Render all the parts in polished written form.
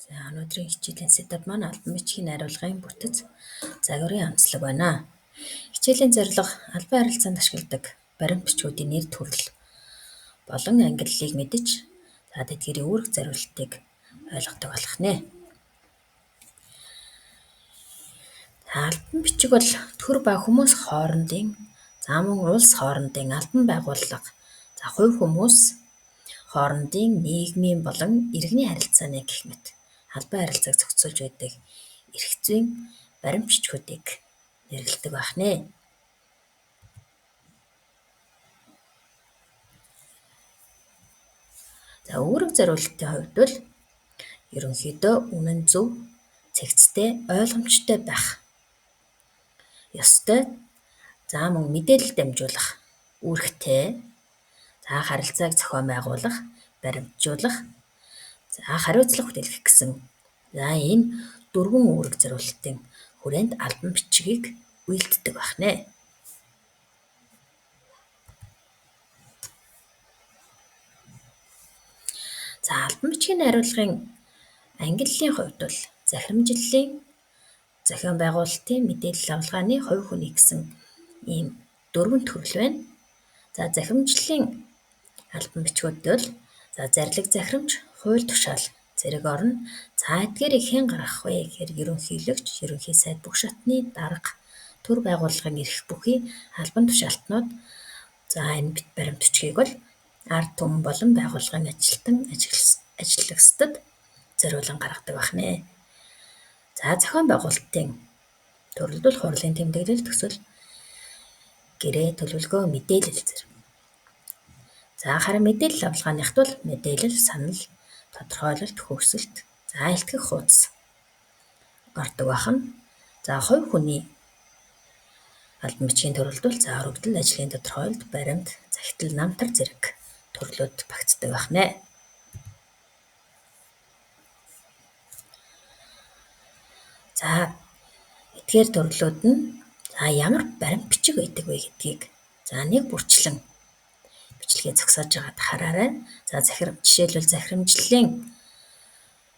За өнөөдрийн хичээлийн setup маань албан бичгийн найруулгын бүтэц загварын онцлог байна. Хичээлийн зорилго албан харилцаанд ашигладаг баримт бичгүүдийн нэр төрөл болон ангиллалыг мэдж тэдгээрийн үүрэг зориултыг ойлгодог болох нэ. Албан бичиг бол төр ба хүмүүс хоорондын мөн улс хоорондын албан байгууллага хувь хүмүүс хоорондын нийгмийн болон иргэний харилцааны гэх мэт албан харилцааг зохицуулж байдаг эрх зүйн баримт бичгүүдийг нэрлэдэг байх нэ. За үүрэг зориултын хувьд бол ерөнхийдөө үнэн зөв, цэгцтэй, ойлгомжтой байх ёстой. За мөн мэдээлэл дамжуулах үүрэгтэй. За харилцааг зохион байгуулах, баримтжуулах, за хариуцлага хүлээх гэсэн. За энэ дөрвөн үүрэг зориултын хүрээнд албан бичгийг үйлддэг байх нэ. За албан бичгийн найруулгын ангиллалын хувьд бол захирамжлалын, зохион байгуулалтын, мэдээлэл авалгааны, хувь хүний гэсэн ийм дөрвөн төрөл байна. За захирамжлалын албан бичгүүд бол зарлиг захирамж, хууль тушаал, зэрэг орон. За эдгээрийг хэн гаргах вэ гэхээр ерөнхийлөгч, ерөнхий сайд бүх шатны дарга, төр байгууллагын эрх бүхий албан тушаалтнууд. За энэ баримт бичгийг бол ард түмэн болон байгууллагын ажиллагчдад зориулан гаргадаг байх нэ. За зохион байгуулалтын төрөлд бол хурлын тэмдэглэл, төсөл, гэрээ, төлөвлөгөө, мэдээлэл зэрэг. За харин мэдээлэл авалгааныхд бол мэдээлэл, санал, тодорхойлолт, хөөсөлт, за илтгэх хуудас ордог байна. За хувь хүний албан бичгийн төрөлд бол өргөдөл, ажлын тодорхойлолт, баримт, захидал, намтар зэрэг төрлүүд багтдаг байх нэ. За эдгээр төрлүүд нь ямар баримт бичиг байдаг вэ гэдгийг нэг бүрчлэн бичлэгээ зогсоож байгаад хараарай. За жишээлбэл захирамжлалын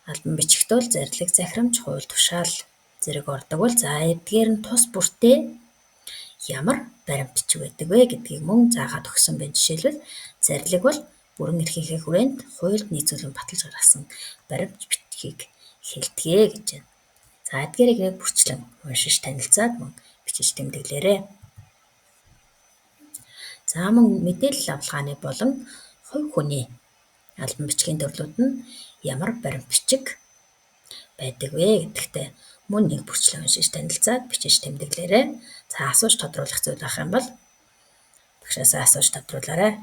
албан бичигт бол зарлиг захирамж, хууль тушаал зэрэг ордог бол эдгээр нь тус бүртээ ямар баримт бичиг байдаг вэ гэдгийг мөн заагаад өгсөн байна. Жишээлбэл зарлиг бол бүрэн эрхийнхээ хүрээнд хуульд нийцүүлэн баталж гаргасан баримт бичгийг хэлдэгэ гэж байна. За эдгээрийг нэг бүрчлэн уншиж танилцаад мөн бичиж тэмдэглээрэй. За мөн мэдээлэл авалгааны болон хувь хүний албан бичгийн төрлүүд нь ямар баримт бичиг байдаг вэ гэдэгтээ мөн нэг бүрчлэн уншиж танилцаад бичиж тэмдэглээрэй. За асууж тодруулах зүйл байх юм бол багшаасаа асууж тодруулаарай.